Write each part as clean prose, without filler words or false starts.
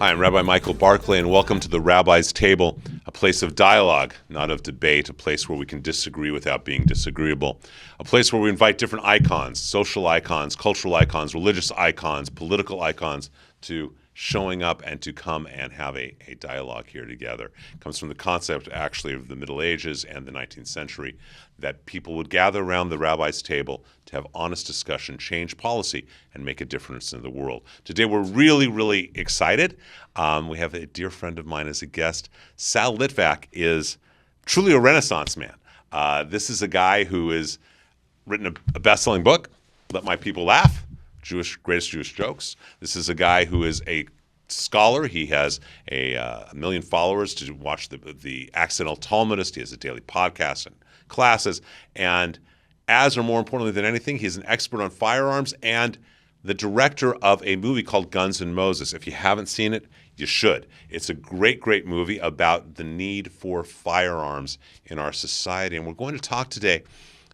Hi, I'm Rabbi Michael Barclay, and welcome to the Rabbi's Table, a place of dialogue, not of debate, a place where we can disagree without being disagreeable, a place where we invite different icons, social icons, cultural icons, religious icons, political icons, to showing up and to come and have a dialogue here together. It comes from the concept, actually, of the Middle Ages and the 19th century, that people would gather around the rabbi's table to have honest discussion, change policy, and make a difference in the world. Today, we're really, really excited. We have a dear friend of mine as a guest. Sal Litvak is truly a Renaissance man. This is a guy who has written a best-selling book, Let My People Laugh, Greatest Jewish Jokes. This is a guy who is a scholar. He has a million followers to watch the Accidental Talmudist. He has a daily podcast and classes. And as or more importantly than anything, he's an expert on firearms and the director of a movie called Guns N' Moses. If you haven't seen it, you should. It's a great, great movie about the need for firearms in our society. And we're going to talk today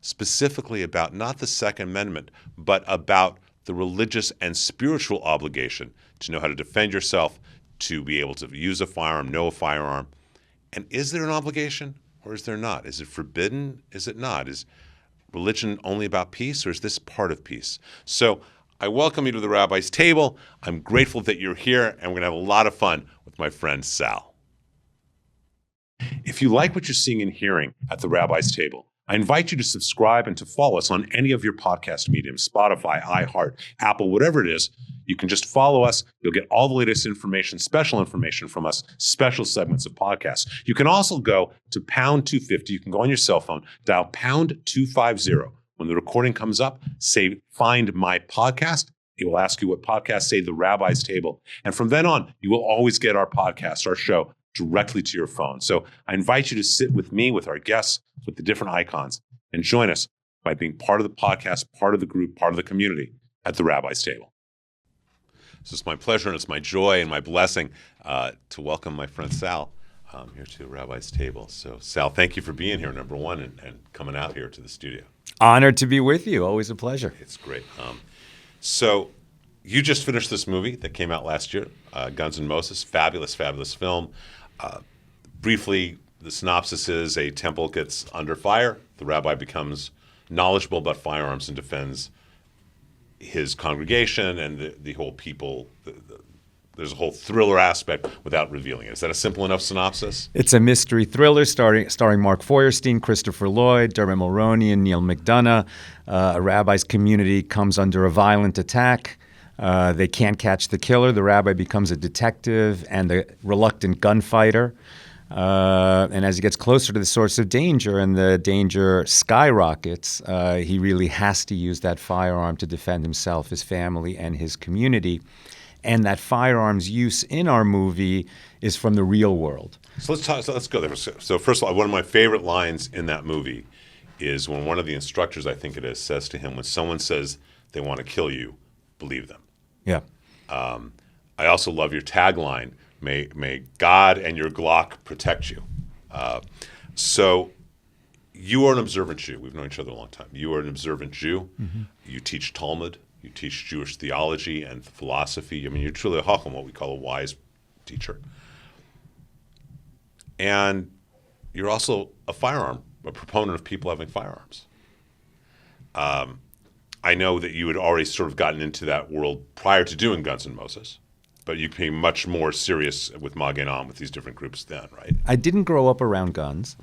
specifically about not the Second Amendment, but about the religious and spiritual obligation to know how to defend yourself, to be able to use a firearm, know a firearm. And is there an obligation or is there not? Is it forbidden? Is it not? Is religion only about peace, or is this part of peace? So I welcome you to the Rabbi's Table. I'm grateful that you're here, and we're going to have a lot of fun with my friend Sal. If you like what you're seeing and hearing at the Rabbi's Table, I invite you to subscribe and to follow us on any of your podcast mediums, Spotify, iHeart, Apple, whatever it is. You can just follow us. You'll get all the latest information, special information from us, special segments of podcasts. You can also go to pound 250. You can go on your cell phone, dial pound 250. When the recording comes up, say, find my podcast. It will ask you what podcast, say the Rabbi's Table. And from then on, you will always get our podcast, our show, directly to your phone. So I invite you to sit with me, with our guests, with the different icons, and join us by being part of the podcast, part of the group, part of the community at the Rabbi's Table. So it's my pleasure and it's my joy and my blessing to welcome my friend Sal here to the Rabbi's Table. So Sal, thank you for being here, number one, and coming out here to the studio. Honored to be with you. Always a pleasure. It's great. So you just finished this movie that came out last year, Guns N' Moses. Fabulous, fabulous film. Briefly, the synopsis is a temple gets under fire. The rabbi becomes knowledgeable about firearms and defends his congregation and the whole people. There's a whole thriller aspect without revealing it. Is that a simple enough synopsis? It's a mystery thriller starring Mark Feuerstein, Christopher Lloyd, Dermot Mulroney, and Neil McDonough. A rabbi's community comes under a violent attack. They can't catch the killer. The rabbi becomes a detective and a reluctant gunfighter. And as he gets closer to the source of danger and the danger skyrockets, he really has to use that firearm to defend himself, his family, and his community. And that firearms use in our movie is from the real world. So let's go there. So first of all, one of my favorite lines in that movie is when one of the instructors, I think it is, says to him, when someone says they want to kill you, believe them. Yeah. I also love your tagline, may God and your Glock protect you. So you are an observant Jew. We've known each other a long time. You are an observant Jew. Mm-hmm. You teach Talmud. You teach Jewish theology and philosophy. I mean, you're truly a chacham, what we call a wise teacher. And you're also a proponent of people having firearms. I know that you had already sort of gotten into that world prior to doing Guns N' Moses, but you became much more serious with Magen Am, with these different groups then, right? I didn't grow up around guns.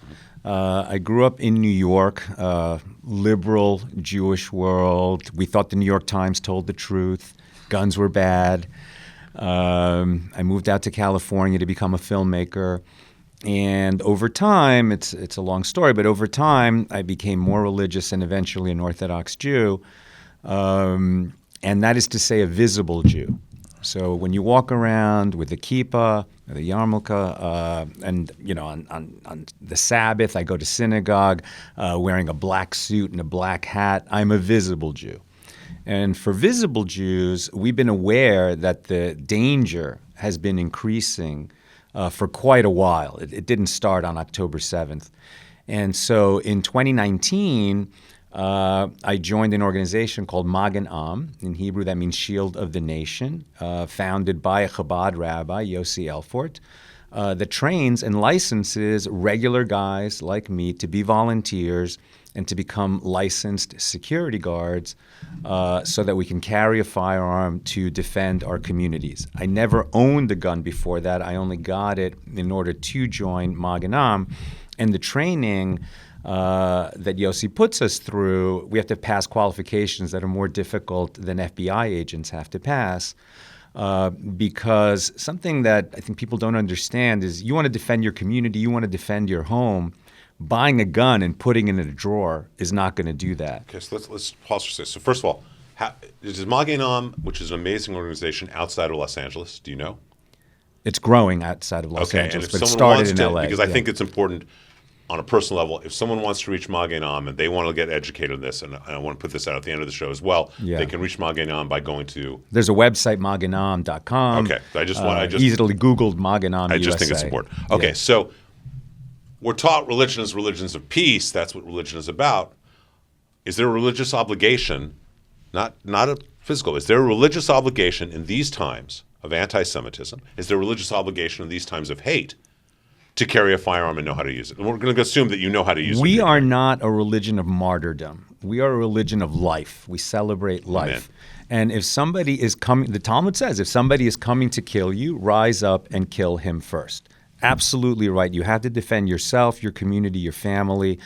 I grew up in New York, liberal Jewish world. We thought the New York Times told the truth. Guns were bad. I moved out to California to become a filmmaker. And over time, it's a long story, but over time, I became more religious and eventually an Orthodox Jew. And that is to say a visible Jew. So when you walk around with the kippah, the yarmulke, and on the Sabbath, I go to synagogue wearing a black suit and a black hat, I'm a visible Jew. And for visible Jews, we've been aware that the danger has been increasing for quite a while. It didn't start on October 7th. And so in 2019, I joined an organization called Magen Am. In Hebrew, that means Shield of the Nation, founded by a Chabad rabbi, Yossi Elfort, that trains and licenses regular guys like me to be volunteers and to become licensed security guards so that we can carry a firearm to defend our communities. I never owned a gun before that. I only got it in order to join Magen Am. And the training that Yossi puts us through, we have to pass qualifications that are more difficult than FBI agents have to pass. Because something that I think people don't understand is you want to defend your community, you want to defend your home. Buying a gun and putting it in a drawer is not going to do that. Okay, so let's pause for this. So first of all, is Magen Am, which is an amazing organization outside of Los Angeles, do you know? It's growing outside of Los Angeles, but it started in LA. Because I think it's important on a personal level, if someone wants to reach Magen Am and they want to get educated on this, and I want to put this out at the end of the show as well, they can reach Magen Am by going to... There's a website, magenam.com. Okay, I just easily Googled Magen Am I just think it's important. Okay, so we're taught religion is religions of peace. That's what religion is about. Is there a religious obligation, not a physical, is there a religious obligation in these times of anti-Semitism? Is there a religious obligation in these times of hate to carry a firearm and know how to use it? And we're going to assume that you know how to use it. We are not a religion of martyrdom. We are a religion of life. We celebrate life. Amen. And if somebody is coming, the Talmud says, if somebody is coming to kill you, rise up and kill him first. Absolutely right. You have to defend yourself, your community, your family.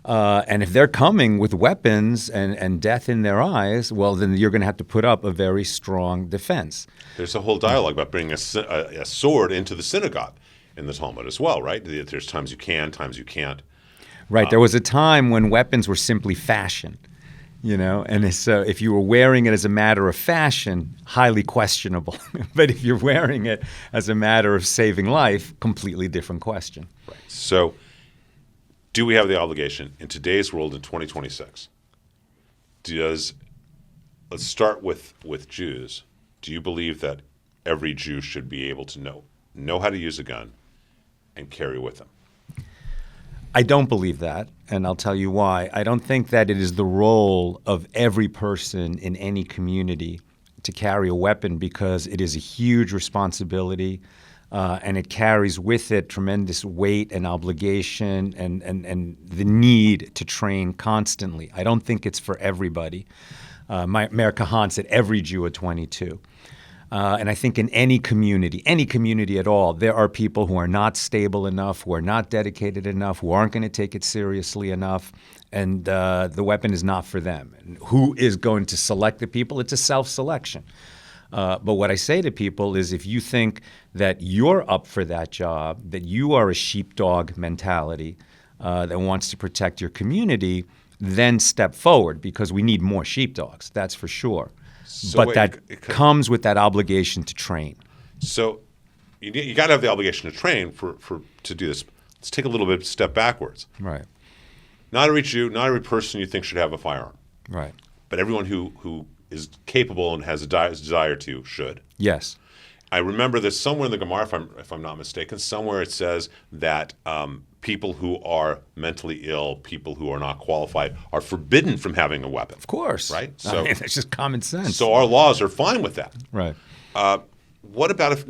And if they're coming with weapons and death in their eyes, well, then you're going to have to put up a very strong defense. There's a whole dialogue about bringing a sword into the synagogue in the Talmud as well, right? There's times you can, times you can't. Right. There was a time when weapons were simply fashion. And so if you were wearing it as a matter of fashion, highly questionable. But if you're wearing it as a matter of saving life, completely different question. Right. So do we have the obligation in today's world in 2026? Let's start with Jews. Do you believe that every Jew should be able to know how to use a gun and carry with them? I don't believe that, and I'll tell you why. I don't think that it is the role of every person in any community to carry a weapon because it is a huge responsibility and it carries with it tremendous weight and obligation and the need to train constantly. I don't think it's for everybody. Meir Kahan said every Jew at 22. And I think in any community at all, there are people who are not stable enough, who are not dedicated enough, who aren't going to take it seriously enough, and the weapon is not for them. And who is going to select the people? It's a self-selection. But what I say to people is if you think that you're up for that job, that you are a sheepdog mentality that wants to protect your then step forward because we need more sheepdogs, that's for sure. But that comes with that obligation to train. So you got to have the obligation to train to do this. Let's take a little bit of a step backwards. Right. Not every Jew, not every person you think should have a firearm. Right. But everyone who is capable and has a desire to should. Yes. I remember there's somewhere in the Gemara, if I'm not mistaken, somewhere it says that people who are mentally ill, people who are not qualified, are forbidden from having a weapon. Of course. Right? So it's just common sense. So our laws are fine with that. Right. What about if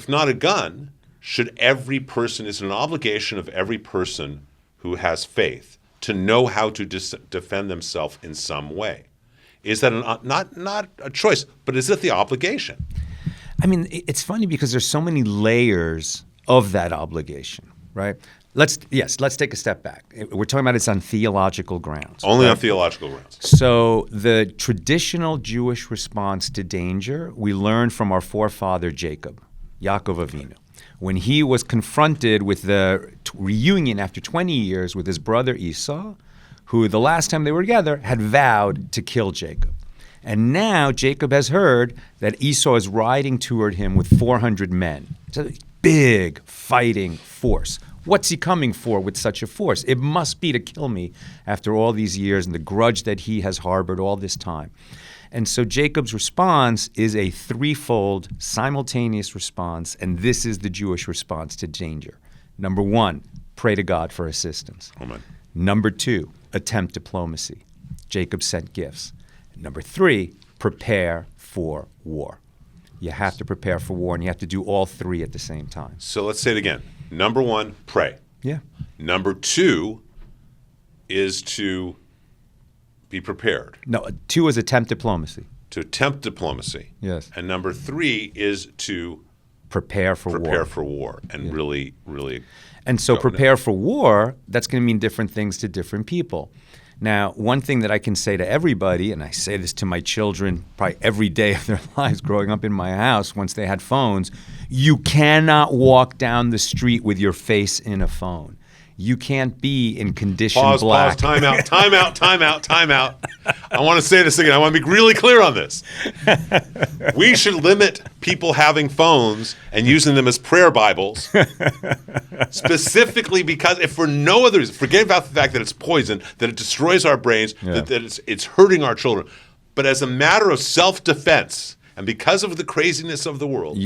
not a gun? Should every person, is it an obligation of every person who has faith to know how to defend themselves in some way? Is that not a choice, but is it the obligation? I mean, it's funny because there's so many layers of that obligation, right? Let's take a step back. We're talking about it's on theological grounds. Only on theological grounds. So the traditional Jewish response to danger, we learned from our forefather Jacob, Yaakov Avinu. When he was confronted with the reunion after 20 years with his brother Esau, who the last time they were together had vowed to kill Jacob. And now Jacob has heard that Esau is riding toward him with 400 men. It's a big fighting force. What's he coming for with such a force? It must be to kill me after all these years and the grudge that he has harbored all this time. And so Jacob's response is a threefold simultaneous response, and this is the Jewish response to danger. Number one, pray to God for assistance. Amen. Number 2, attempt diplomacy. Jacob sent gifts. Number 3, prepare for war. You have to prepare for war, and you have to do all 3 at the same time. So let's say it again. Number 1, pray. Yeah. Number 2 is to be prepared. No, 2 is attempt diplomacy. To attempt diplomacy. Yes. And number 3 is to prepare for war and really. And so prepare for war, that's going to mean different things to different people. Now, one thing that I can say to everybody, and I say this to my children probably every day of their lives growing up in my house once they had phones, you cannot walk down the street with your face in a phone. You can't be in condition black. Pause, time out. I want to say this again. I want to be really clear on this. We should limit people having phones and using them as prayer Bibles, specifically because if for no other reason, forget about the fact that it's poison, that it destroys our brains, that it's hurting our children, but as a matter of self-defense and because of the craziness of the world,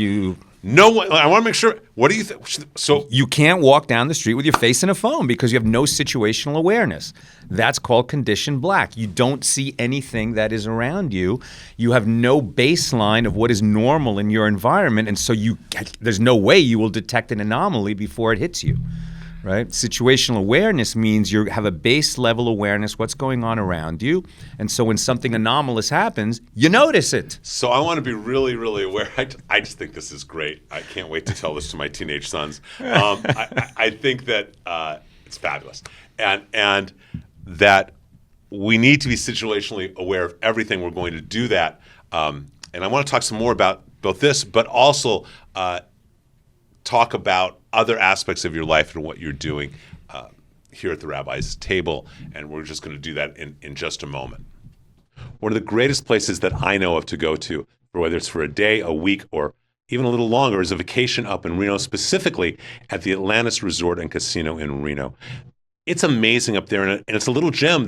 no one. I want to make sure. What do you think? So you can't walk down the street with your face in a phone because you have no situational awareness. That's called condition black. You don't see anything that is around you. You have no baseline of what is normal in your environment, and so there's no way you will detect an anomaly before it hits you. Right? Situational awareness means you have a base level awareness what's going on around you, and so when something anomalous happens, you notice it. So I want to be really, really aware. I just think this is great. I can't wait to tell this to my teenage sons. I think that it's fabulous, and that we need to be situationally aware of everything. We're going to do that, and I want to talk some more about both this, but also talk about other aspects of your life and what you're doing here at the Rabbi's table, and we're just going to do that in just a moment. One of the greatest places that I know of to go to, whether it's for a day, a week, or even a little longer, is a vacation up in Reno, specifically at the Atlantis Resort and Casino in Reno. It's amazing up there, and it's a little gem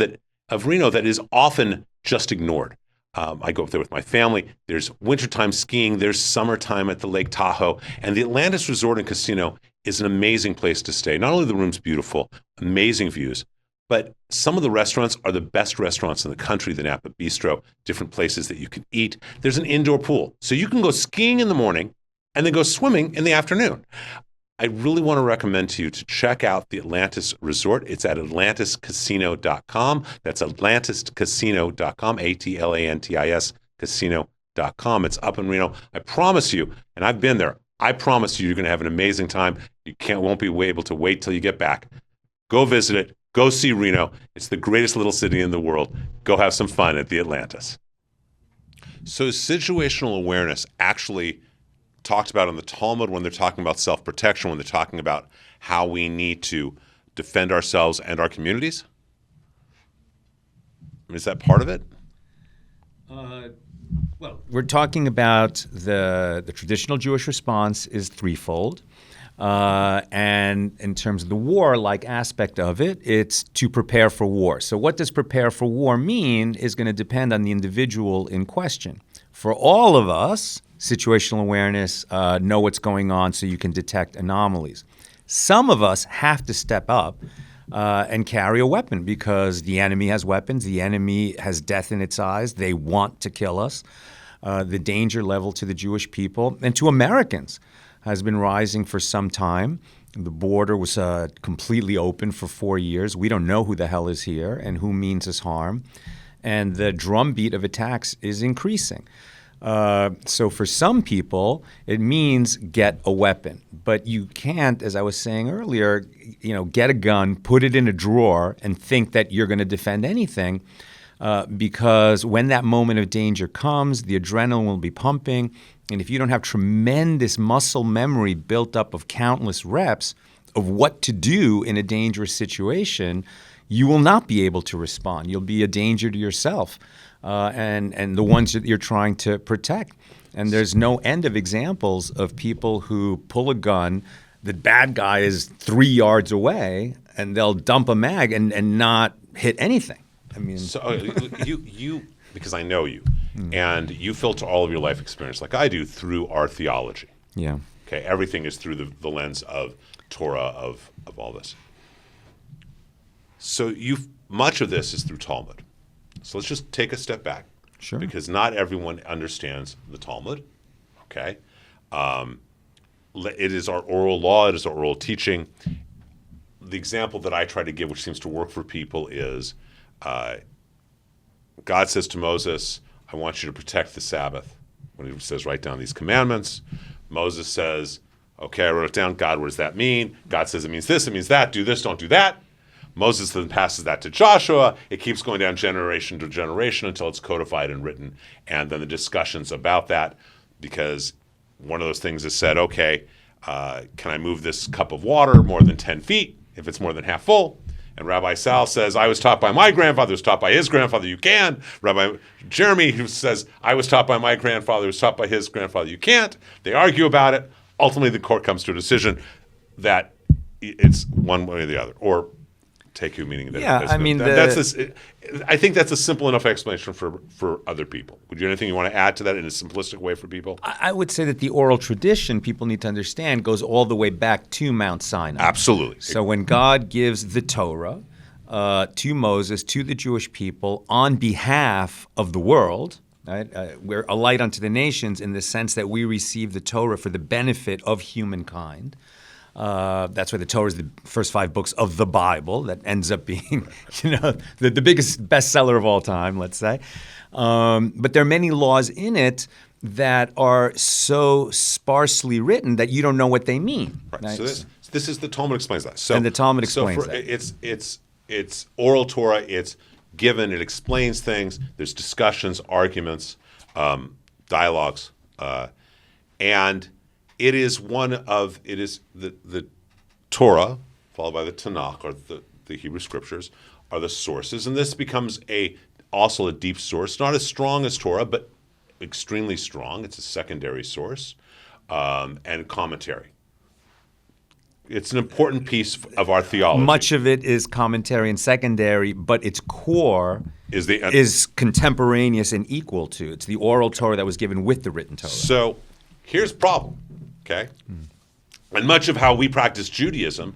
of Reno that is often just ignored. I go up there with my family. There's wintertime skiing. There's summertime at the Lake Tahoe. And the Atlantis Resort and Casino is an amazing place to stay. Not only are the rooms beautiful, amazing views, but some of the restaurants are the best restaurants in the country, the Napa Bistro, different places that you can eat. There's an indoor pool. So you can go skiing in the morning and then go swimming in the afternoon. I really want to recommend to you to check out the Atlantis Resort. It's at atlantiscasino.com. That's atlantiscasino.com, ATLANTIS casino.com. It's up in Reno. I promise you, and I've been there, I promise you, you're going to have an amazing time. You won't be able to wait till you get back. Go visit it. Go see Reno. It's the greatest little city in the world. Go have some fun at the Atlantis. So situational awareness actually talked about in the Talmud when they're talking about self-protection, when they're talking about how we need to defend ourselves and our communities? I mean, is that part of it? Well, we're talking about the traditional Jewish response is threefold. And in terms of the war-like aspect of it, it's to prepare for war. So what does prepare for war mean is going to depend on the individual in question. For all of us, situational awareness, know what's going on so you can detect anomalies. Some of us have to step up and carry a weapon because the enemy has weapons, the enemy has death in its eyes, they want to kill us. The danger level to the Jewish people and to Americans has been rising for some time. The border was completely open for 4 years. We don't know who the hell is here and who means us harm. And the drumbeat of attacks is increasing. So for some people, it means get a weapon. But you can't, as I was saying earlier, get a gun, put it in a drawer, and think that you're going to defend anything. Because when that moment of danger comes, the adrenaline will be pumping. And if you don't have tremendous muscle memory built up of countless reps of what to do in a dangerous situation, you will not be able to respond. You'll be a danger to yourself and the ones that you're trying to protect. And there's no end of examples of people who pull a gun, the bad guy is 3 yards away, and they'll dump a mag and not hit anything. I mean, so you because I know you, and you filter all of your life experience like I do through our theology. Yeah. Okay. Everything is through the lens of Torah of all this. So much of this is through Talmud. So let's just take a step back. Sure. Because not everyone understands the Talmud, okay? It is our oral law. It is our oral teaching. The example that I try to give, which seems to work for people, is God says to Moses, I want you to protect the Sabbath. When he says, write down these commandments, Moses says, okay, I wrote it down. God, what does that mean? God says it means this, it means that. Do this, don't do that. Moses then passes that to Joshua. It keeps going down generation to generation until it's codified and written. And then the discussions about that, because one of those things is said, okay, can I move this cup of water more than 10 feet if it's more than half full? And Rabbi Sal says, I was taught by my grandfather, was taught by his grandfather, you can. Rabbi Jeremy, who says, I was taught by my grandfather, was taught by his grandfather, you can't. They argue about it. Ultimately, the court comes to a decision that it's one way or the other, or take your meaning. I think that's a simple enough explanation for other people. Would you have anything you want to add to that in a simplistic way for people? I would say that the oral tradition, people need to understand, goes all the way back to Mount Sinai. Absolutely. So when God gives the Torah to Moses, to the Jewish people, on behalf of the world, right? We're a light unto the nations in the sense that we receive the Torah for the benefit of humankind. That's why the Torah is the first 5 books of the Bible. That ends up being, the biggest bestseller of all time, let's say. But there are many laws in it that are so sparsely written that you don't know what they mean. Right. So this is the Talmud explains that. And the Talmud explains that. It's oral Torah. It's given. It explains things. There's discussions, arguments, dialogues, and it is the Torah, followed by the Tanakh, or the Hebrew Scriptures, are the sources. And this becomes also a deep source, not as strong as Torah, but extremely strong. It's a secondary source, and commentary. It's an important piece of our theology. Much of it is commentary and secondary, but its core is contemporaneous and equal to. It's the oral Torah that was given with the written Torah. So here's the problem. Okay? And much of how we practice Judaism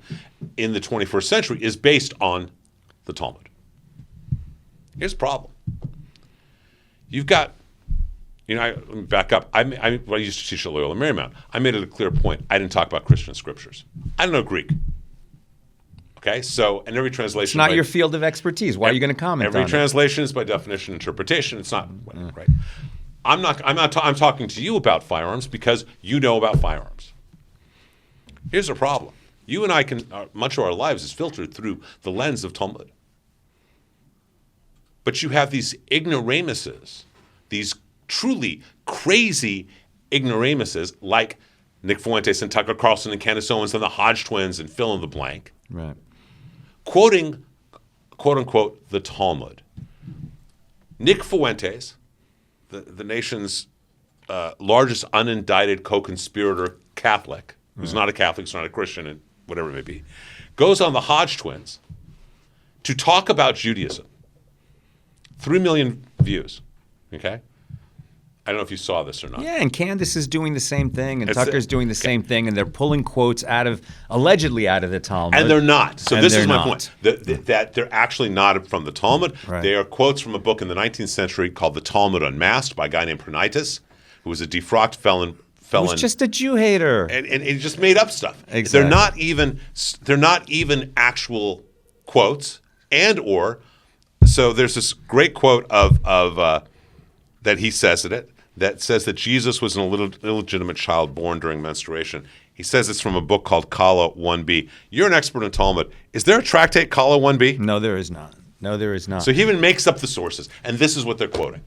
in the 21st century is based on the Talmud. Here's the problem. You've got, let me back up. I used to teach at Loyola Marymount. I made it a clear point. I didn't talk about Christian scriptures. I don't know Greek. Okay? So, and every translation... It's not your field of expertise. Why are you going to comment on it? Every translation is by definition interpretation. It's not, right? I'm talking to you about firearms because you know about firearms. Here's the problem. You and I much of our lives is filtered through the lens of Talmud. But you have these ignoramuses, these truly crazy ignoramuses like Nick Fuentes and Tucker Carlson and Candace Owens and the Hodge twins and fill in the blank, right? Quoting, quote unquote, the Talmud. Nick Fuentes, the nation's largest unindicted co-conspirator Catholic, who's not a Catholic, who's not a Christian, and whatever it may be, goes on the Hodge twins to talk about Judaism. 3 million views, okay? I don't know if you saw this or not. Yeah, and Candace is doing the same thing, and Tucker's doing the same thing, and they're pulling quotes allegedly out of the Talmud. And they're not. So this is my point, that they're actually not from the Talmud. Right. They are quotes from a book in the 19th century called The Talmud Unmasked by a guy named Pranitis, who was a defrocked felon. He was just a Jew hater. And he just made up stuff. Exactly. They're not even actual quotes, so there's this great quote of that he says in it, that says that Jesus was an illegitimate child born during menstruation. He says it's from a book called Kala 1b. You're an expert in Talmud. Is there a tractate, Kala 1b? No, there is not. No, there is not. So he even makes up the sources, and this is what they're quoting.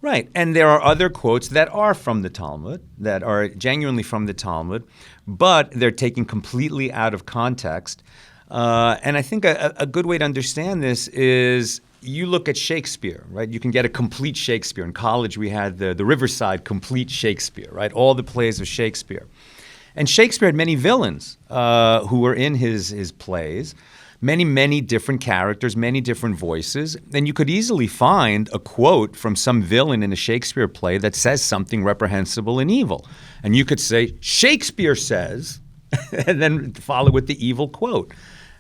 Right, and there are other quotes that are from the Talmud, that are genuinely from the Talmud, but they're taken completely out of context. And I think a good way to understand this is you look at Shakespeare, right? You can get a complete Shakespeare. In college, we had the Riverside Complete Shakespeare, right? All the plays of Shakespeare. And Shakespeare had many villains who were in his plays, many different characters, many different voices. And you could easily find a quote from some villain in a Shakespeare play that says something reprehensible and evil. And you could say, Shakespeare says, and then follow with the evil quote.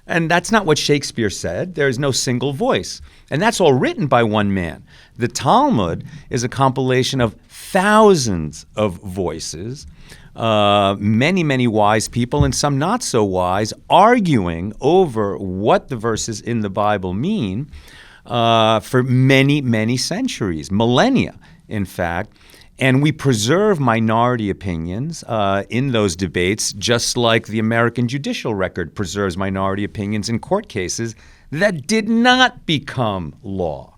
And that's not what Shakespeare said. There is no single voice. And that's all written by one man. The Talmud is a compilation of thousands of voices, many, many wise people and some not so wise, arguing over what the verses in the Bible mean for many, many centuries, millennia, in fact. And we preserve minority opinions in those debates, just like the American judicial record preserves minority opinions in court cases that did not become law.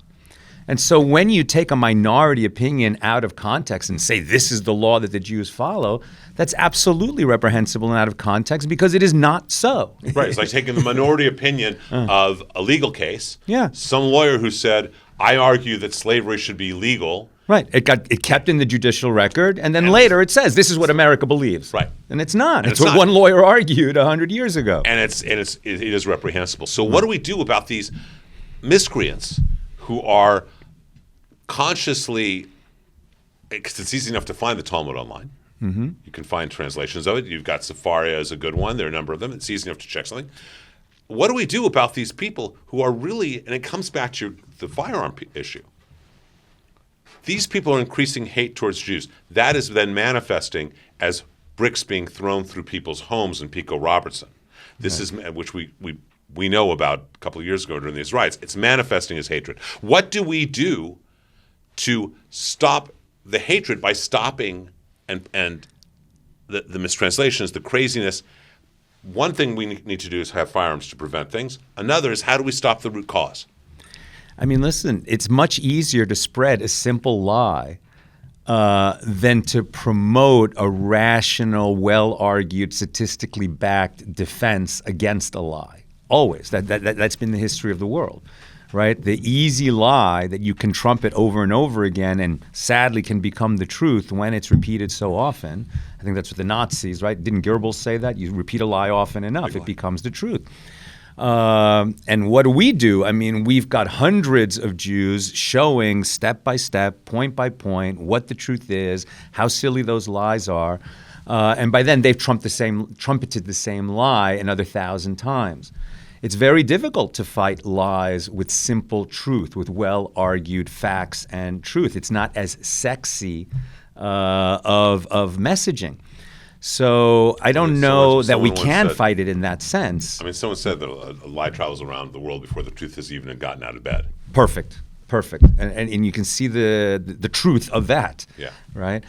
And so when you take a minority opinion out of context and say this is the law that the Jews follow, that's absolutely reprehensible and out of context because it is not so. Right. It's like taking the minority opinion of a legal case. Yeah. Some lawyer who said, I argue that slavery should be legal. Right. It kept in the judicial record, and then later it says this is what America believes. Right. And it's not. And it's what one lawyer argued 100 years ago. And it is reprehensible. So what do we do about these miscreants who are consciously, because it's easy enough to find the Talmud online. Mm-hmm. You can find translations of it. You've got Safari as a good one. There are a number of them. It's easy enough to check something. What do we do about these people who are really, and it comes back to the firearm issue. These people are increasing hate towards Jews. That is then manifesting as bricks being thrown through people's homes in Pico Robertson. This is, which we know about a couple of years ago during these riots. It's manifesting as hatred. What do we do to stop the hatred by stopping and the mistranslations, the craziness? One thing we need to do is have firearms to prevent things. Another is how do we stop the root cause? I mean, listen, it's much easier to spread a simple lie than to promote a rational, well-argued, statistically backed defense against a lie. Always. That's been the history of the world, right? The easy lie that you can trumpet over and over again and sadly can become the truth when it's repeated so often. I think that's what the Nazis, right? Didn't Goebbels say that? You repeat a lie often enough, it becomes the truth. And what do? I mean, we've got hundreds of Jews showing step by step, point by point, what the truth is, how silly those lies are. And by then, they've trumpeted the same lie another 1,000 times. It's very difficult to fight lies with simple truth, with well-argued facts and truth. It's not as sexy of messaging. So I don't know that we can fight it in that sense. I mean, someone said that a lie travels around the world before the truth has even gotten out of bed. Perfect. And you can see the truth of that. Yeah. Right?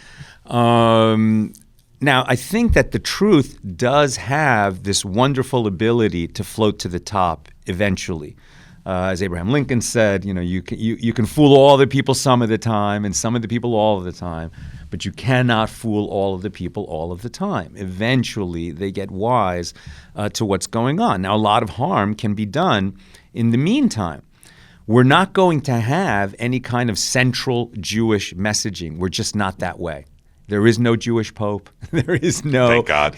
Now, I think that the truth does have this wonderful ability to float to the top eventually. As Abraham Lincoln said, you can fool all the people some of the time and some of the people all of the time, but you cannot fool all of the people all of the time. Eventually, they get wise to what's going on. Now, a lot of harm can be done in the meantime. We're not going to have any kind of central Jewish messaging. We're just not that way. There is no Jewish pope. There is no, thank God.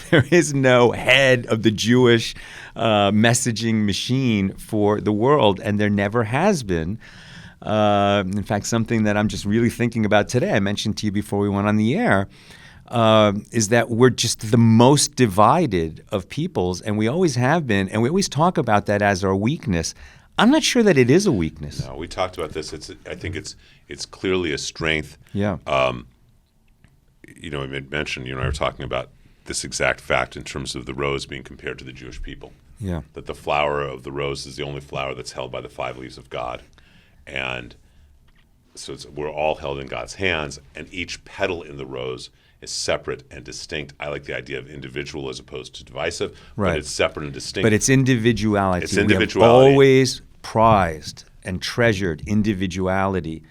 There is no head of the Jewish messaging machine for the world, and there never has been. In fact, something that I'm just really thinking about today, I mentioned to you before we went on the air, is that we're just the most divided of peoples, and we always have been, and we always talk about that as our weakness. I'm not sure that it is a weakness. No, we talked about this. I think it's clearly a strength. Yeah. I mentioned, you and I were talking about this exact fact in terms of the rose being compared to the Jewish people. Yeah. That the flower of the rose is the only flower that's held by the 5 leaves of God. And so we're all held in God's hands, and each petal in the rose is separate and distinct. I like the idea of individual as opposed to divisive, right. But it's separate and distinct. But it's individuality. It's individuality. We have always prized and treasured individuality.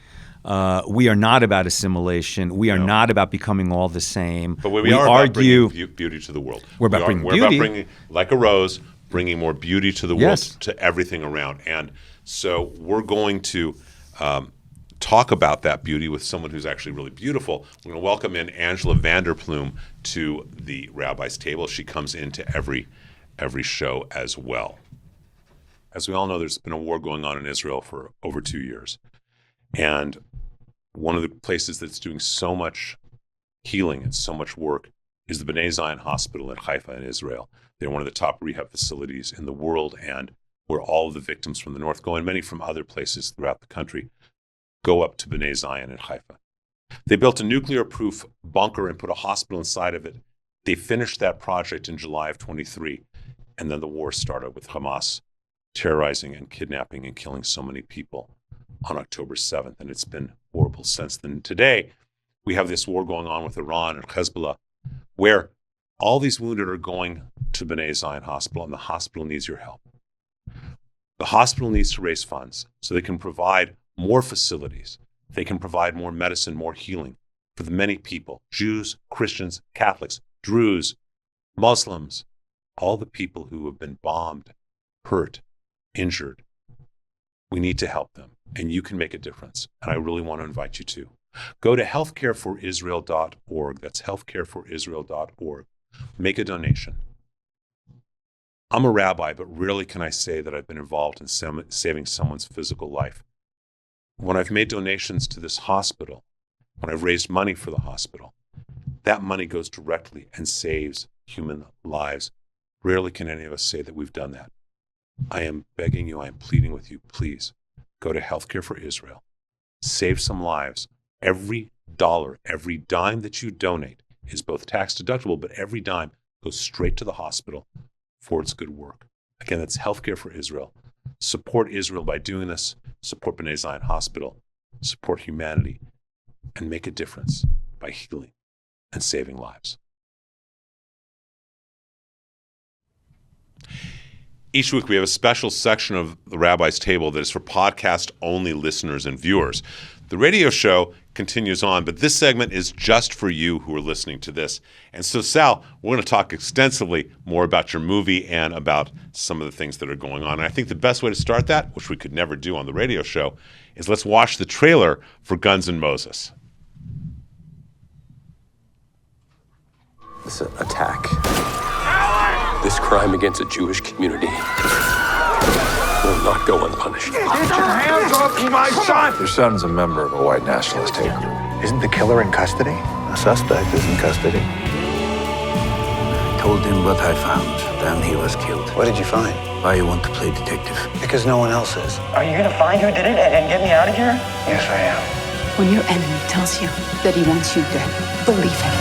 We are not about assimilation. We are not about becoming all the same. But we are about bringing beauty to the world. We're about bringing beauty. We're about bringing, like a rose, bringing more beauty to the world, to everything around. And so we're going to talk about that beauty with someone who's actually really beautiful. We're going to welcome in Angela Vanderplume to the Rabbi's Table. She comes into every show as well. As we all know, there's been a war going on in Israel for over 2 years. And one of the places that's doing so much healing and so much work is the Bnei Zion Hospital in Haifa in Israel. They're one of the top rehab facilities in the world, and where all of the victims from the north go, and many from other places throughout the country, go up to Bnei Zion in Haifa. They built a nuclear-proof bunker and put a hospital inside of it. They finished that project in July of 23, and then the war started with Hamas terrorizing and kidnapping and killing so many people on October 7th, and it's been horrible since then. Today, we have this war going on with Iran and Hezbollah, where all these wounded are going to Bnei Zion Hospital, and the hospital needs your help. The hospital needs to raise funds so they can provide more facilities. They can provide more medicine, more healing for the many people, Jews, Christians, Catholics, Druze, Muslims, all the people who have been bombed, hurt, injured. We need to help them, and you can make a difference. And I really want to invite you to. Go to healthcareforisrael.org. That's healthcareforisrael.org. Make a donation. I'm a rabbi, but rarely can I say that I've been involved in saving someone's physical life. When I've made donations to this hospital, when I've raised money for the hospital, that money goes directly and saves human lives. Rarely can any of us say that we've done that. I am begging you, I am pleading with you, please go to Healthcare for Israel. Save some lives. Every dollar, every dime that you donate is both tax deductible, but every dime goes straight to the hospital for its good work. Again, that's Healthcare for Israel. Support Israel by doing this. Support Bnei Zion Hospital. Support humanity. And make a difference by healing and saving lives. Each week we have a special section of the Rabbi's Table that is for podcast-only listeners and viewers. The radio show continues on, but this segment is just for you who are listening to this. And so, Sal, we're going to talk extensively more about your movie and about some of the things that are going on. And I think the best way to start that, which we could never do on the radio show, is let's watch the trailer for Guns N' Moses. This attack, this crime against a Jewish community will not go unpunished. Get your hands off my son! Your son's a member of a white nationalist hate group. Isn't the killer in custody? The suspect is in custody. I told him what I found, then he was killed. What did you find? Why you want to play detective? Because no one else is. Are you gonna find who did it and get me out of here? Yes, I am. When your enemy tells you that he wants you dead, believe him.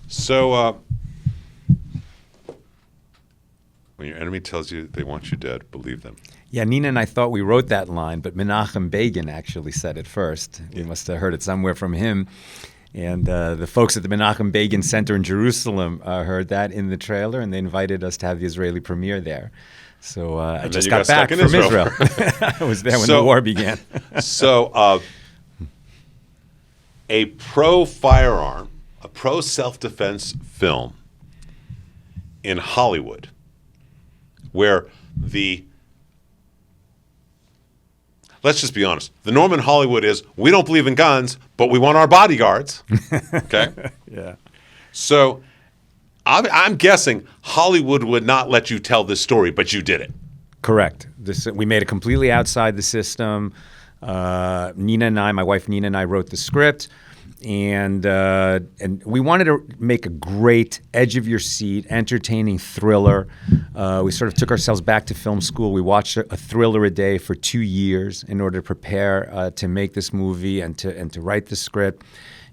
So, when your enemy tells you they want you dead, believe them. Yeah, Nina and I thought we wrote that line, but Menachem Begin actually said it first. We must have heard it somewhere from him. And the folks at the Menachem Begin Center in Jerusalem heard that in the trailer, and they invited us to have the Israeli premiere there. So I just got back from Israel. I was there when the war began. So a pro-firearm, a pro-self-defense film in Hollywood where let's just be honest, the norm in Hollywood is we don't believe in guns, but we want our bodyguards. Okay? Yeah. So I'm guessing Hollywood would not let you tell this story, but you did it. Correct. We made it completely outside the system. Nina and I, my wife Nina and I wrote the script. And we wanted to make a great edge-of-your-seat, entertaining thriller. We sort of took ourselves back to film school. We watched a thriller a day for 2 years in order to prepare to make this movie and to write the script.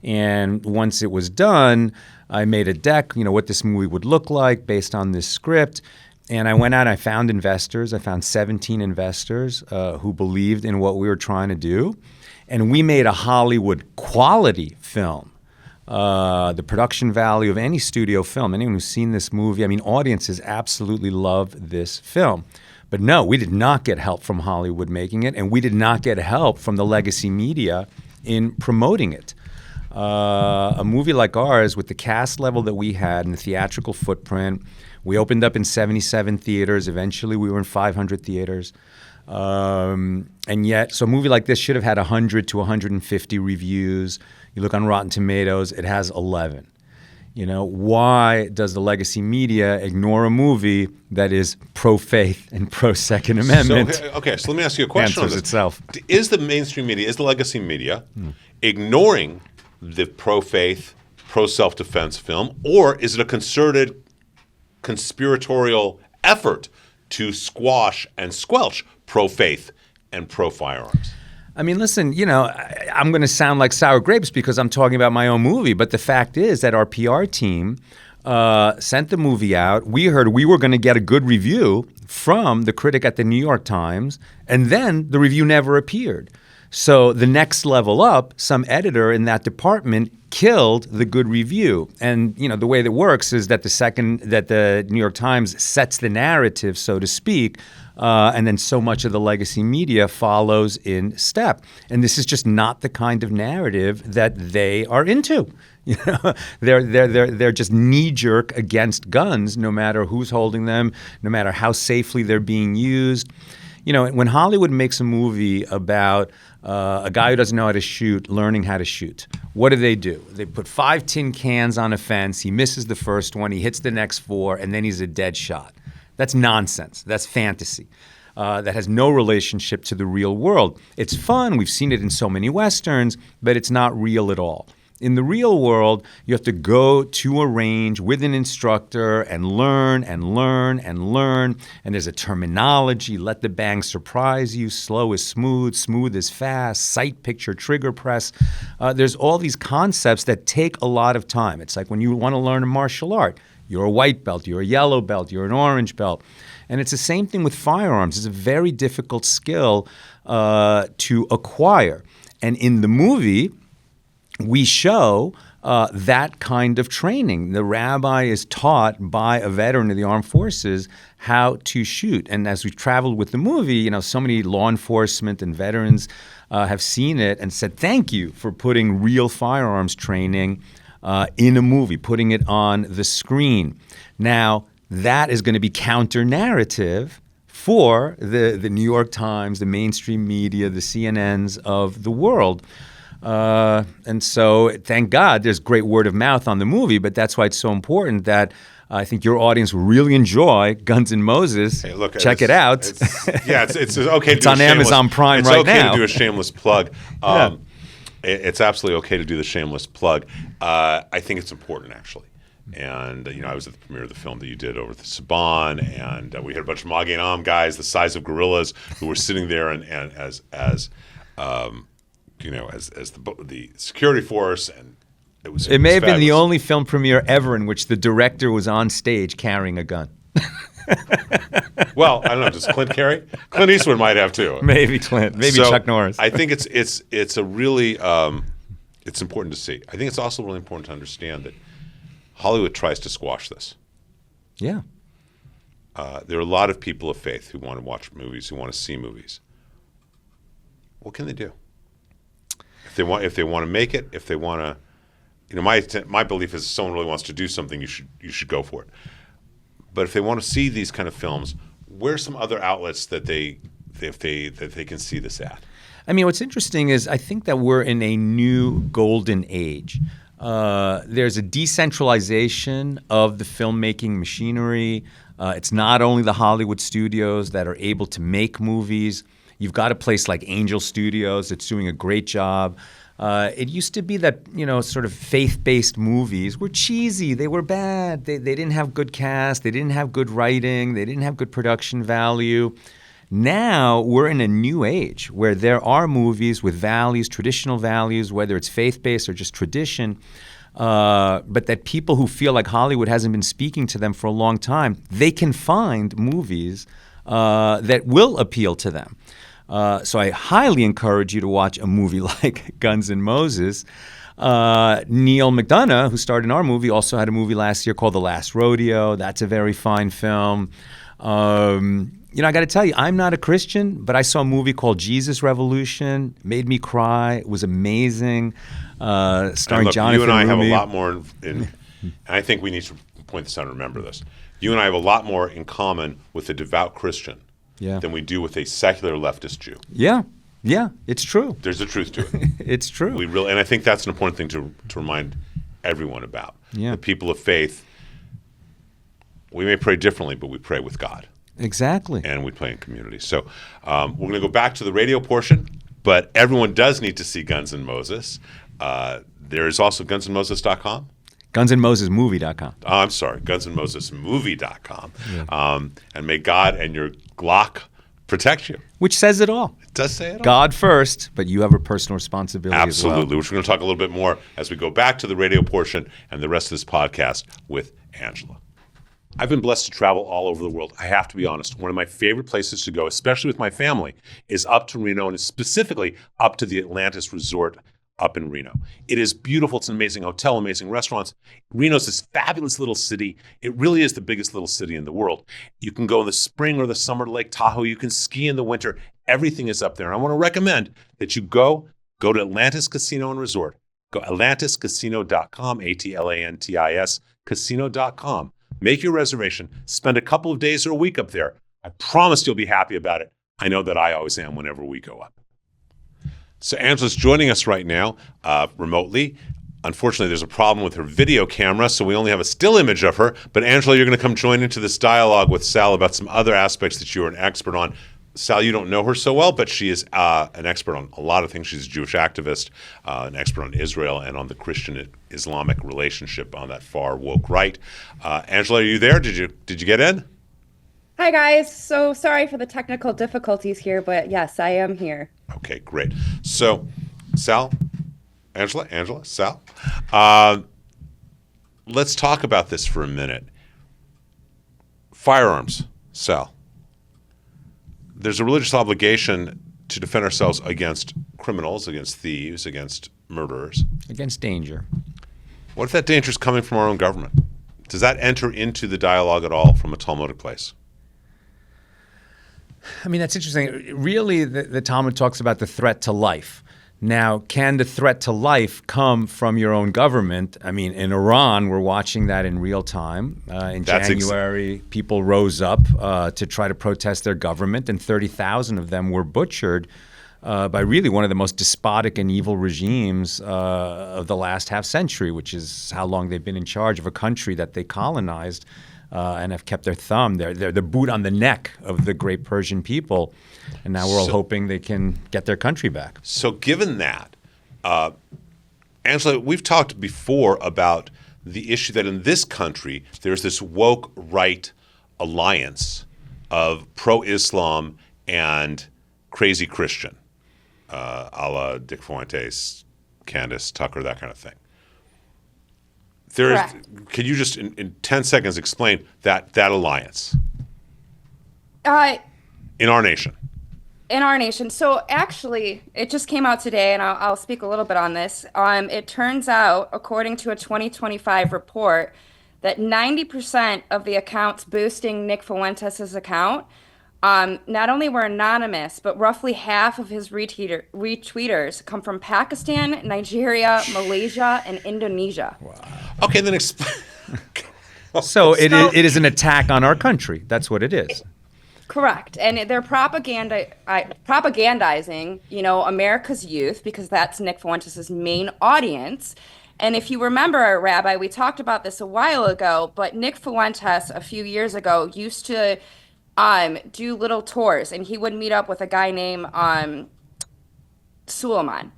And once it was done, I made a deck, what this movie would look like based on this script. And I went out and I found investors. I found 17 investors who believed in what we were trying to do. And we made a Hollywood quality film. The production value of any studio film, anyone who's seen this movie, audiences absolutely love this film. But no, we did not get help from Hollywood making it, and we did not get help from the legacy media in promoting it. A movie like ours, with the cast level that we had and the theatrical footprint, we opened up in 77 theaters. Eventually, we were in 500 theaters. And yet, so a movie like this should have had 100 to 150 reviews. You look on Rotten Tomatoes, it has 11. You know, why does the legacy media ignore a movie that is pro-faith and pro-Second Amendment? So let me ask you a question on Answers this. itself. Is the mainstream media, is the legacy media ignoring the pro-faith, pro-self-defense film, or is it a concerted conspiratorial effort to squash and squelch pro-faith and pro-firearms? I mean, listen, you know, I'm going to sound like sour grapes because I'm talking about my own movie, but the fact is that our PR team sent the movie out. We heard we were going to get a good review from the critic at the New York Times, and then the review never appeared. So the next level up, some editor in that department killed the good review. And you know, the way that works is that the New York Times sets the narrative, so to speak, and then so much of the legacy media follows in step. And this is just not the kind of narrative that they are into. You know, they're just knee-jerk against guns, no matter who's holding them, no matter how safely they're being used. You know, when Hollywood makes a movie about a guy who doesn't know how to shoot learning how to shoot, what do? They put 5 tin cans on a fence. He misses the first one. He hits the next 4, and then he's a dead shot. That's nonsense. That's fantasy. That has no relationship to the real world. It's fun. We've seen it in so many Westerns, but it's not real at all. In the real world, you have to go to a range with an instructor and learn and learn and learn. And there's a terminology. Let the bang surprise you. Slow is smooth. Smooth is fast. Sight, picture, trigger press. There's all these concepts that take a lot of time. It's like when you want to learn a martial art. You're a white belt. You're a yellow belt. You're an orange belt. And it's the same thing with firearms. It's a very difficult skill to acquire. And in the movie, we show that kind of training. The rabbi is taught by a veteran of the armed forces how to shoot. And as we've traveled with the movie, you know, so many law enforcement and veterans have seen it and said, thank you for putting real firearms training in a movie, putting it on the screen. Now, that is going to be counter-narrative for the New York Times, the mainstream media, the CNNs of the world. And so, thank God, there's great word of mouth on the movie, but that's why it's so important that I think your audience will really enjoy Guns N' Moses. Hey, look, check it out. It's okay to it's on Amazon Prime right now. It's okay to do a shameless plug. It's absolutely okay to do the shameless plug. I think it's important, actually. And you know, I was at the premiere of the film that you did over the Saban, and we had a bunch of Magi and Am guys, the size of gorillas, who were sitting there and as you know, as the security force, and it may have fabulous. been the only film premiere ever in which the director was on stage carrying a gun. Well, I don't know. Does Clint carry? Clint Eastwood might have too. Maybe Clint. Maybe So, Chuck Norris. I think it's a really it's important to see. I think it's also really important to understand that Hollywood tries to squash this. Yeah. There are a lot of people of faith who want to watch movies, who want to see movies. What can they do? If they want to make it, if they want to, you know, my belief is if someone really wants to do something, you should go for it. But if they want to see these kind of films, where's some other outlets that they can see this at? I mean, what's interesting is I think that we're in a new golden age. There's a decentralization of the filmmaking machinery. It's not only the Hollywood studios that are able to make movies. You've got a place like Angel Studios that's doing a great job. It used to be that, you know, sort of faith-based movies were cheesy. They were bad. They didn't have good cast. They didn't have good writing. They didn't have good production value. Now we're in a new age where there are movies with values, traditional values, whether it's faith-based or just tradition, but that people who feel like Hollywood hasn't been speaking to them for a long time, they can find movies that will appeal to them. So I highly encourage you to watch a movie like Guns N' Moses. Neil McDonough, who starred in our movie, also had a movie last year called The Last Rodeo. That's a very fine film. I got to tell you, I'm not a Christian, but I saw a movie called Jesus Revolution. Made me cry. It was amazing. Starring Jonathan You and I have a Rumi. lot more and I think we need to point this out and remember this. You and I have a lot more in common with a devout Christian than we do with a secular leftist Jew. Yeah, it's true. There's a truth to it. It's true. And I think that's an important thing to remind everyone about. Yeah. The people of faith, we may pray differently, but we pray with God. Exactly. And we play in community. So we're going to go back to the radio portion, but everyone does need to see Guns N' Moses. There is also gunsandmoses.com. Gunsandmosesmovie.com. Oh, I'm sorry, gunsandmosesmovie.com. Yeah. And may God and your Glock protect you. Which says it all. It does say it all. God first, but you have a personal responsibility Absolutely. as well. Which we're going to talk a little bit more as we go back to the radio portion and the rest of this podcast with Angela. I've been blessed to travel all over the world. I have to be honest. One of my favorite places to go, especially with my family, is up to Reno, and specifically up to the Atlantis Resort up in Reno. It is beautiful. It's an amazing hotel, amazing restaurants. Reno's this fabulous little city. It really is the biggest little city in the world. You can go in the spring or the summer to Lake Tahoe. You can ski in the winter. Everything is up there. And I want to recommend that you go to Atlantis Casino and Resort. Go atlantiscasino.com, ATLANTIS, casino.com. Make your reservation. Spend a couple of days or a week up there. I promise you'll be happy about it. I know that I always am whenever we go up. So Angela's joining us right now remotely. Unfortunately, there's a problem with her video camera, so we only have a still image of her. But Angela, you're going to come join into this dialogue with Sal about some other aspects that you're an expert on. Sal, you don't know her so well, but she is an expert on a lot of things. She's a Jewish activist, an expert on Israel and on the Christian-Islamic relationship on that far woke right. Angela, are you there? Did you get in? Hi, guys. So sorry for the technical difficulties here, but yes, I am here. Okay, great. So, Sal, Angela, Sal, let's talk about this for a minute. Firearms, Sal. There's a religious obligation to defend ourselves against criminals, against thieves, against murderers. Against danger. What if that danger is coming from our own government? Does that enter into the dialogue at all from a Talmudic place? I mean, that's interesting. Really, the Talmud talks about the threat to life. Now, can the threat to life come from your own government? I mean, in Iran, we're watching that in real time. In January, people rose up to try to protest their government, and 30,000 of them were butchered by really one of the most despotic and evil regimes of the last half century, which is how long they've been in charge of a country that they colonized and have kept their thumb. They're the boot on the neck of the great Persian people. And now we're all hoping they can get their country back. So given that, Angela, we've talked before about the issue that in this country, there's this woke right alliance of pro-Islam and crazy Christian, a la Dick Fuentes, Candace Tucker, that kind of thing. Can you just, in 10 seconds, explain that alliance in our nation? In our nation. So actually, it just came out today, and I'll speak a little bit on this. It turns out, according to a 2025 report, that 90% of the accounts boosting Nick Fuentes' account not only were anonymous, but roughly half of his retweeters come from Pakistan, Nigeria, Malaysia, and Indonesia. Wow. Okay, then explain. So it is an attack on our country. That's what it is. Correct. And they're propagandizing, America's youth, because that's Nick Fuentes' main audience. And if you remember, Rabbi, we talked about this a while ago, but Nick Fuentes a few years ago used to do little tours, and he would meet up with a guy named Suleiman.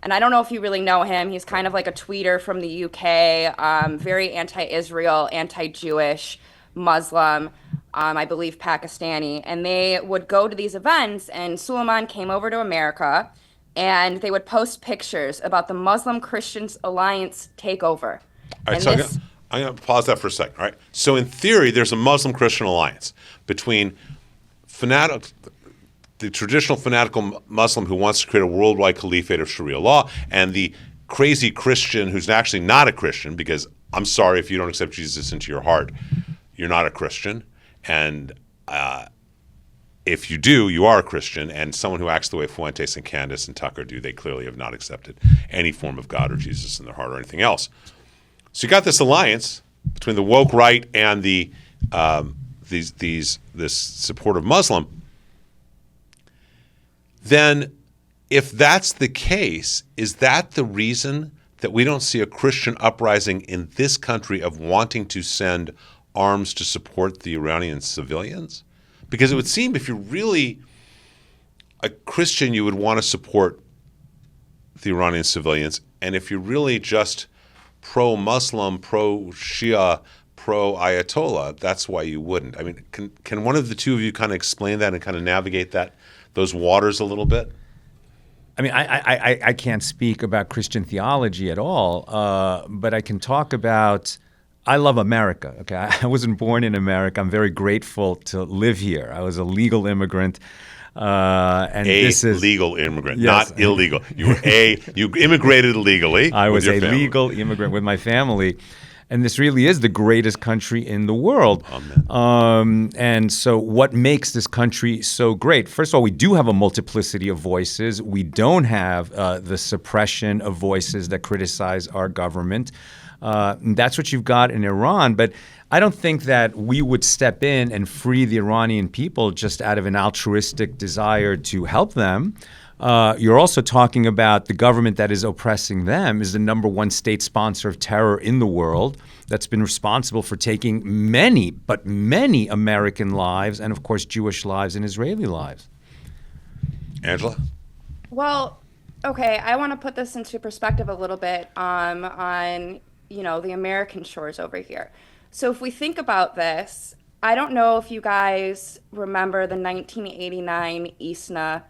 And I don't know if you really know him. He's kind of like a tweeter from the UK, very anti-Israel, anti-Jewish, Muslim, I believe Pakistani. And they would go to these events, and Suleiman came over to America, and they would post pictures about the Muslim-Christians Alliance takeover. All right, so I'm going to pause that for a second. All right. So in theory, there's a Muslim-Christian alliance between the traditional fanatical Muslim who wants to create a worldwide caliphate of Sharia law and the crazy Christian who's actually not a Christian, because I'm sorry if you don't accept Jesus into your heart, you're not a Christian. And if you do, you are a Christian, and someone who acts the way Fuentes and Candace and Tucker do, they clearly have not accepted any form of God or Jesus in their heart or anything else. So you got this alliance between the woke right and the this supportive Muslim. Then, if that's the case, is that the reason that we don't see a Christian uprising in this country of wanting to send arms to support the Iranian civilians? Because it would seem if you're really a Christian, you would want to support the Iranian civilians. And if you're really just pro-Muslim, pro-Shia, pro-Ayatollah, that's why you wouldn't. I mean, can one of the two of you kind of explain that and kind of navigate those waters a little bit? I mean, I can't speak about Christian theology at all, but I can talk about, I love America, okay? I wasn't born in America. I'm very grateful to live here. I was a legal immigrant. This is legal immigrant, yes. Not illegal. You immigrated legally. I was a family. legal immigrant with my family. And this really is the greatest country in the world. Amen. And so what makes this country so great? First of all, we do have a multiplicity of voices. We don't have the suppression of voices that criticize our government. That's what you've got in Iran. But I don't think that we would step in and free the Iranian people just out of an altruistic desire to help them. You're also talking about the government that is oppressing them is the number one state sponsor of terror in the world that's been responsible for taking many American lives and, of course, Jewish lives and Israeli lives. Angela? Well, okay, I want to put this into perspective a little bit on the American shores over here. So if we think about this, I don't know if you guys remember the 1989 ISNA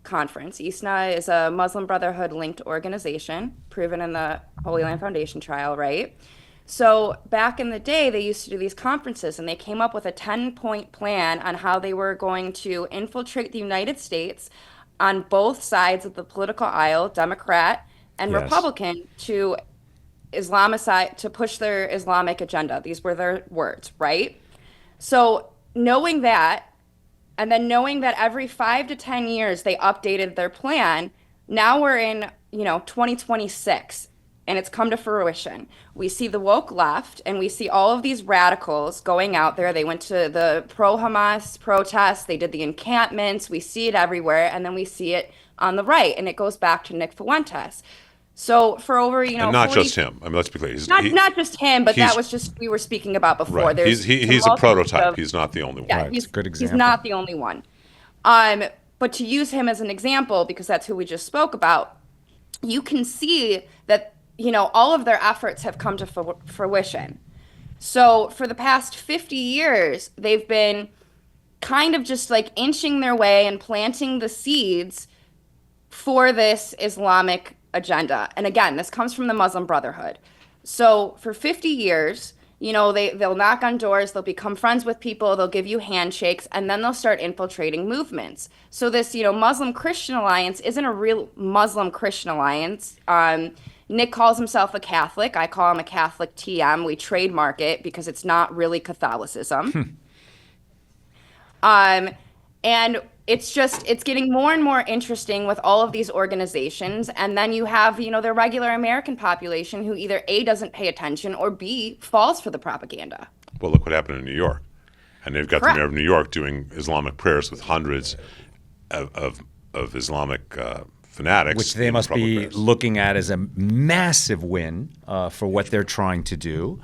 conference. ISNA is a Muslim Brotherhood linked organization, proven in the Holy Land Foundation trial, right? So back in the day, they used to do these conferences, and they came up with a 10-point plan on how they were going to infiltrate the United States on both sides of the political aisle, Democrat and Yes. Republican, to Islamicize, to push their Islamic agenda. These were their words, right? So knowing that, and then knowing that every 5 to 10 years they updated their plan, now we're in, 2026, and it's come to fruition. We see the woke left, and we see all of these radicals going out there. They went to the pro-Hamas protests, they did the encampments, we see it everywhere, and then we see it on the right, and it goes back to Nick Fuentes. So for over, And not 40, just him. I mean, let's be clear. not just him, but that was just we were speaking about before. Right. There's He's a prototype. He's not the only one. Yeah, Right, he's it's a good He's example. not the only one. But to use him as an example, because that's who we just spoke about, you can see that all of their efforts have come to fruition. So for the past 50 years, they've been kind of just like inching their way and planting the seeds for this Islamic agenda. And again, this comes from the Muslim Brotherhood. So for 50 years, they'll knock on doors, they'll become friends with people, they'll give you handshakes, and then they'll start infiltrating movements. So this, Muslim-Christian alliance isn't a real Muslim-Christian alliance. Nick calls himself a Catholic. I call him a Catholic TM. We trademark it because it's not really Catholicism. And it's getting more and more interesting with all of these organizations. And then you have, the regular American population who either A, doesn't pay attention, or B, falls for the propaganda. Well, look what happened in New York. And they've got Correct. the mayor of New York doing Islamic prayers with hundreds of Islamic fanatics. Which they in must public be prayers. looking at as a massive win for what they're trying to do.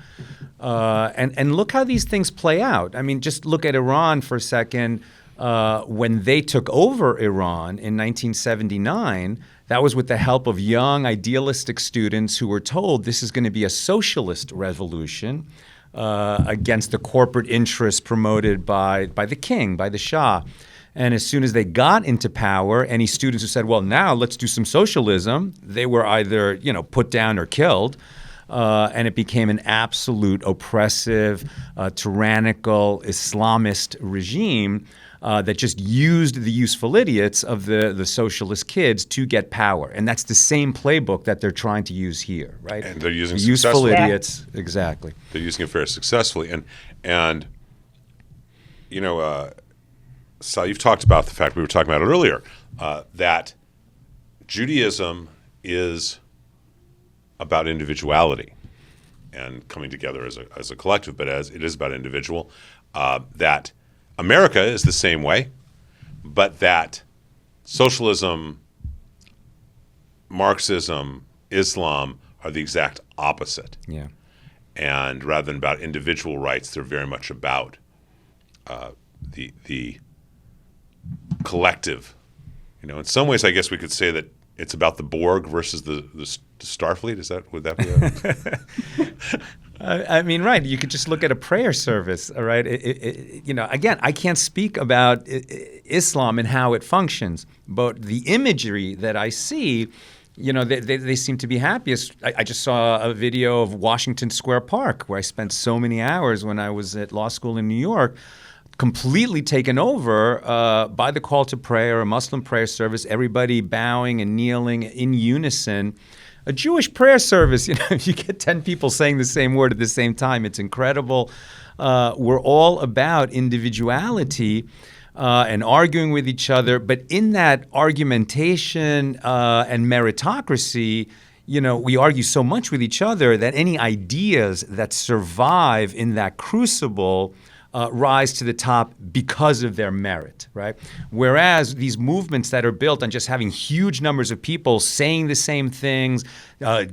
And look how these things play out. I mean, just look at Iran for a second. When they took over Iran in 1979, that was with the help of young, idealistic students who were told this is going to be a socialist revolution against the corporate interests promoted by the king, by the Shah. And as soon as they got into power, any students who said, well, now let's do some socialism, they were either, put down or killed. And it became an absolute oppressive, tyrannical Islamist regime that just used the useful idiots of the socialist kids to get power. And that's the same playbook that they're trying to use here, right? And they're using the useful successfully. idiots, exactly. They're using it very successfully. And Sal, you've talked about the fact, we were talking about it earlier, that Judaism is about individuality and coming together as a collective, but as it is about individual, that America is the same way, but that socialism, Marxism, Islam are the exact opposite. Yeah. And rather than about individual rights, they're very much about the collective. You know, in some ways, I guess we could say that it's about the Borg versus the Starfleet. Would that be? I mean, right. You could just look at a prayer service, all right? Again, I can't speak about Islam and how it functions, but the imagery that I see, they seem to be happiest. I just saw a video of Washington Square Park, where I spent so many hours when I was at law school in New York, completely taken over by the call to prayer, a Muslim prayer service, everybody bowing and kneeling in unison. A Jewish prayer service, if you get 10 people saying the same word at the same time, it's incredible. We're all about individuality and arguing with each other, but in that argumentation and meritocracy, we argue so much with each other that any ideas that survive in that crucible rise to the top because of their merit, right? Whereas these movements that are built on just having huge numbers of people saying the same things,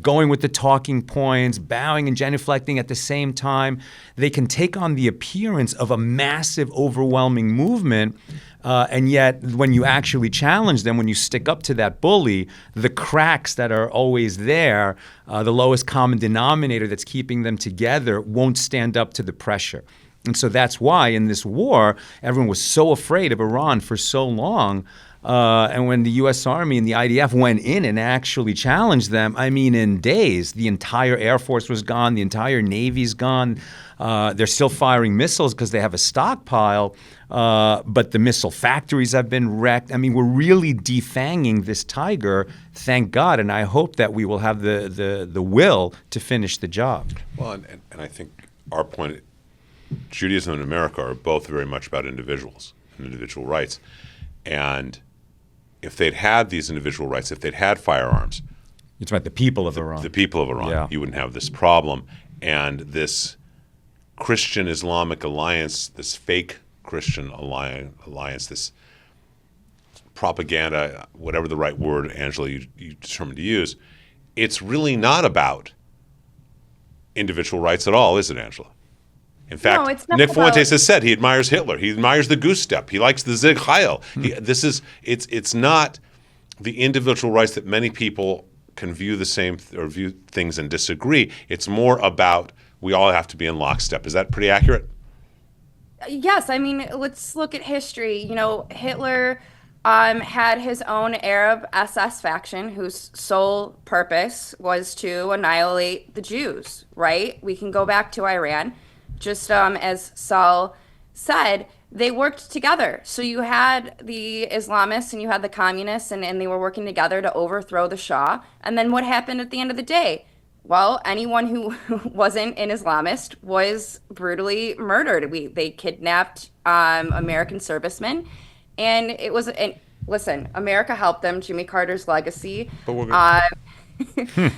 going with the talking points, bowing and genuflecting at the same time, they can take on the appearance of a massive, overwhelming movement. And yet, when you actually challenge them, when you stick up to that bully, the cracks that are always there, the lowest common denominator that's keeping them together won't stand up to the pressure. And so that's why in this war, everyone was so afraid of Iran for so long. And when the U.S. Army and the IDF went in and actually challenged them, I mean, in days, the entire Air Force was gone, the entire Navy's gone. They're still firing missiles because they have a stockpile, but the missile factories have been wrecked. I mean, we're really defanging this tiger, thank God, and I hope that we will have the will to finish the job. Well, and I think our point, Judaism and America are both very much about individuals and individual rights. And if they'd had these individual rights, if they'd had firearms, it's about the people of Iran. The people of Iran, yeah. You wouldn't have this problem. And this Christian-Islamic alliance, this fake Christian alliance, this propaganda, whatever the right word, Angela, you determined to use, it's really not about individual rights at all, is it, Angela? In fact, no, Nick Fuentes has said he admires Hitler. He admires the goose step. He likes the Zig Heil. It's not the individual rights that many people can view the same or view things and disagree. It's more about we all have to be in lockstep. Is that pretty accurate? Yes, I mean, let's look at history. Hitler had his own Arab SS faction whose sole purpose was to annihilate the Jews, right? We can go back to Iran. Just as Sal said, they worked together. So you had the Islamists and you had the communists, and they were working together to overthrow the Shah. And then what happened at the end of the day? Well, anyone who wasn't an Islamist was brutally murdered. They kidnapped American servicemen. And it was, listen, America helped them. Jimmy Carter's legacy, to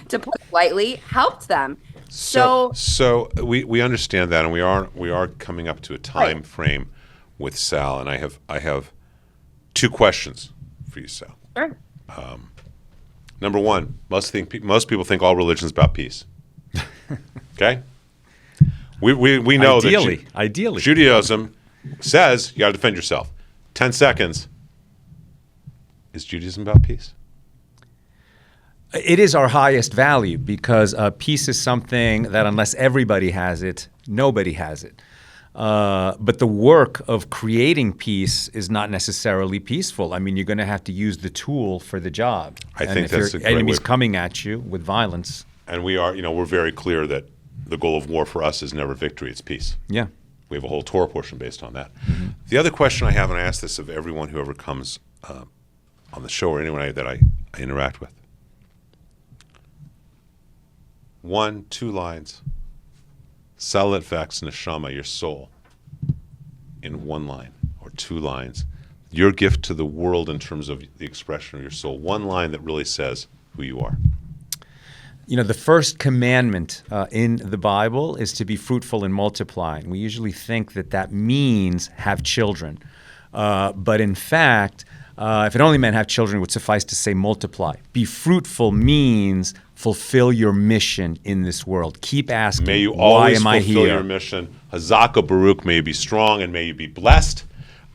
put it lightly, helped them. So we understand that, and we are coming up to a time frame with Sal, and I have two questions for you, Sal. Sure. Number one, most people think all religion is about peace. Okay, we know ideally Judaism says you got to defend yourself. 10 seconds. Is Judaism about peace? It is our highest value because peace is something that unless everybody has it, nobody has it. But the work of creating peace is not necessarily peaceful. I mean, you're going to have to use the tool for the job. I think that's a great enemy's way. coming at you with violence. And we're very clear that the goal of war for us is never victory, it's peace. Yeah. We have a whole Torah portion based on that. Mm-hmm. The other question I have, and I ask this of everyone who ever comes on the show or anyone that I interact with. 1, 2 lines. Sal Litvak's neshama, your soul, in 1 line or 2 lines. your gift to the world in terms of the expression of your soul. One line that really says who you are. You know, the first commandment in the Bible is to be fruitful and multiply. And we usually think that that means have children. But in fact, if it only meant have children, it would suffice to say multiply. Be fruitful means fulfill your mission in this world. Keep asking, may you why always am I fulfill here? your mission. Hazaka Baruch, may you be strong and may you be blessed.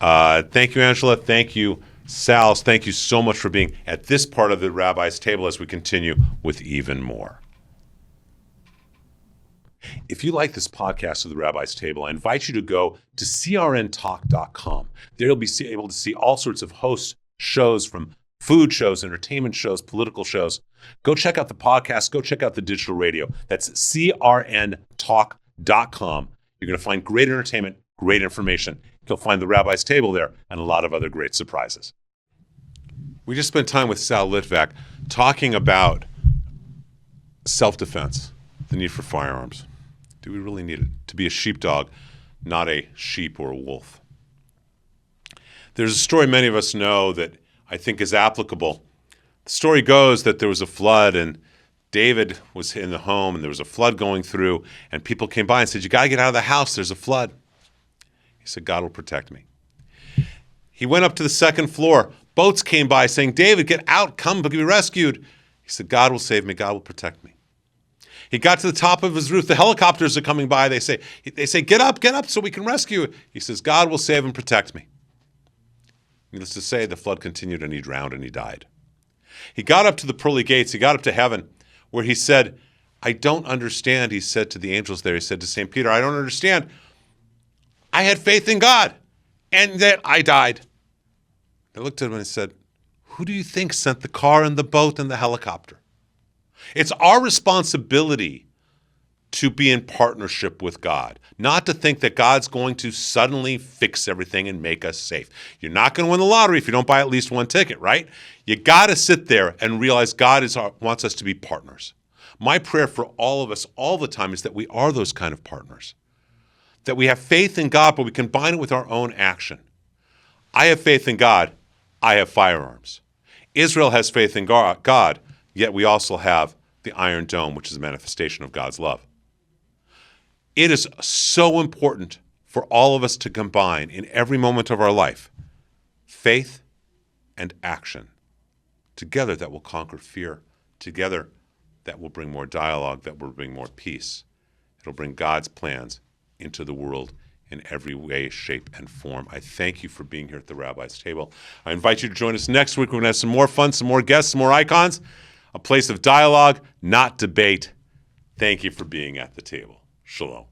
Thank you, Angela. Thank you, Sal. Thank you so much for being at this part of the Rabbi's Table as we continue with even more. If you like this podcast of the Rabbi's Table, I invite you to go to crntalk.com. There you'll be able to see all sorts of host shows, from food shows, entertainment shows, political shows. Go check out the podcast. Go check out the digital radio. That's crntalk.com. You're going to find great entertainment, great information. You'll find the Rabbi's Table there and a lot of other great surprises. We just spent time with Sal Litvak talking about self-defense, the need for firearms. Do we really need it? To be a sheepdog, not a sheep or a wolf. There's a story many of us know that I think is applicable. The story goes that there was a flood and David was in the home and there was a flood going through and people came by and said, you got to get out of the house, there's a flood. He said, God will protect me. He went up to the second floor. Boats came by saying, David, get out, come, be rescued. He said, God will save me, God will protect me. He got to the top of his roof. The helicopters are coming by. They say, get up so we can rescue you. He says, God will save and protect me. Needless to say, the flood continued and he drowned and he died. He got up to the pearly gates. He got up to heaven where he said, I don't understand. He said to the angels there, he said to St. Peter, I don't understand. I had faith in God and that I died. They looked at him and said, who do you think sent the car and the boat and the helicopter? It's our responsibility to be in partnership with God, not to think that God's going to suddenly fix everything and make us safe. You're not going to win the lottery if you don't buy at least one ticket, right? You got to sit there and realize God wants us to be partners. My prayer for all of us all the time is that we are those kind of partners, that we have faith in God, but we combine it with our own action. I have faith in God. I have firearms. Israel has faith in God, yet we also have the Iron Dome, which is a manifestation of God's love. It is so important for all of us to combine in every moment of our life faith and action. Together that will conquer fear. Together that will bring more dialogue, that will bring more peace. It'll bring God's plans into the world in every way, shape, and form. I thank you for being here at the Rabbi's Table. I invite you to join us next week. We're going to have some more fun, some more guests, some more icons. A place of dialogue, not debate. Thank you for being at the table. Shalom.